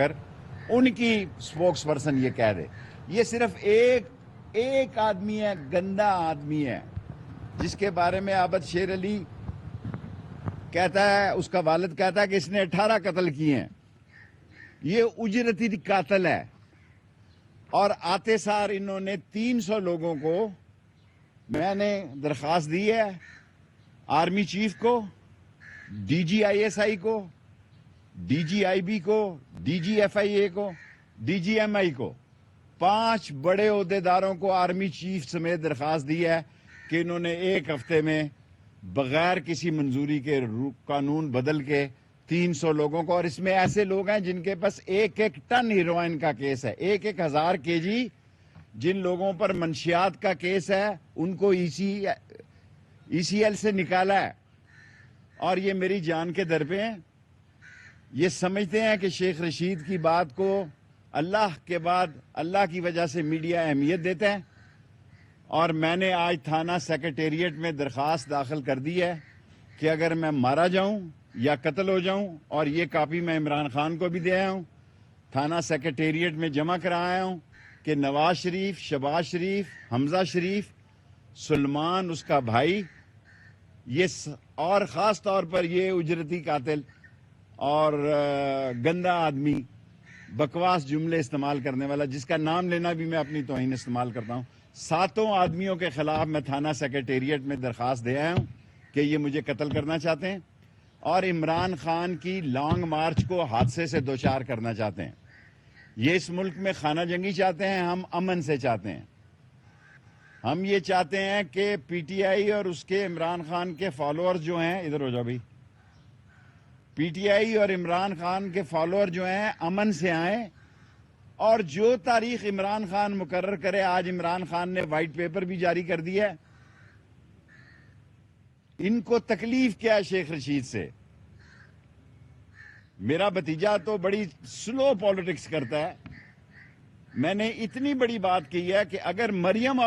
اگر ان کی spokes person یہ کہہ دے. یہ صرف ایک آدمی ہے, گندا آدمی ہے, جس کے بارے میں عابد شیر علی کہتا ہے, اس کا والد کہتا ہے کہ اس نے 18 قتل کیے ہیں. یہ اجرتی قاتل ہے. اور آتے سار انہوں نے 300 لوگوں کو, میں نے درخواست دی ہے آرمی چیف کو, D G I S I کو, ڈی جی آئی بی کو, D G F I A کو, ڈی جی ایم آئی کو, 5 بڑے عہدیداروں کو آرمی چیف سمیت درخواست دی ہے کہ انہوں نے 1 ہفتے میں بغیر کسی منظوری کے قانون بدل کے 300 لوگوں کو, اور اس میں ایسے لوگ ہیں جن کے پاس 1 ٹن ہیروئن کا کیس ہے, 1,000 kg جن لوگوں پر منشیات کا کیس ہے ان کو ای سی ایل سے نکالا ہے, اور یہ میری جان کے در پہ ہیں. یہ سمجھتے ہیں کہ شیخ رشید کی بات کو اللہ کے بعد اللہ کی وجہ سے میڈیا اہمیت دیتا ہے. اور میں نے آج تھانہ سیکریٹریٹ میں درخواست داخل کر دی ہے کہ اگر میں مارا جاؤں یا قتل ہو جاؤں, اور یہ کاپی میں عمران خان کو بھی دے آیا ہوں, تھانہ سیکریٹریٹ میں جمع کرایا ہوں کہ نواز شریف, شہباز شریف, حمزہ شریف, سلمان اس کا بھائی, یہ اور خاص طور پر یہ اجرتی قاتل اور گندا آدمی, بکواس جملے استعمال کرنے والا, جس کا نام لینا بھی میں اپنی توہین استعمال کرتا ہوں, 7 آدمیوں کے خلاف میں تھانہ سیکریٹریٹ میں درخواست دے آیا ہوں کہ یہ مجھے قتل کرنا چاہتے ہیں اور عمران خان کی لانگ مارچ کو حادثے سے دوچار کرنا چاہتے ہیں. یہ اس ملک میں خانہ جنگی چاہتے ہیں, ہم امن سے چاہتے ہیں. ہم یہ چاہتے ہیں کہ پی ٹی آئی اور اس کے عمران خان کے فالوور جو ہیں, ادھر ہو جاؤ بھائی, پی ٹی آئی اور عمران خان کے فالوور جو ہیں امن سے آئیں, اور جو تاریخ عمران خان مقرر کرے. آج عمران خان نے وائٹ پیپر بھی جاری کر دیا ہے. ان کو تکلیف کیا ہے شیخ رشید سے؟ میرا بھتیجا تو بڑی سلو پالیٹکس کرتا ہے. میں نے اتنی بڑی بات کی ہے کہ اگر مریم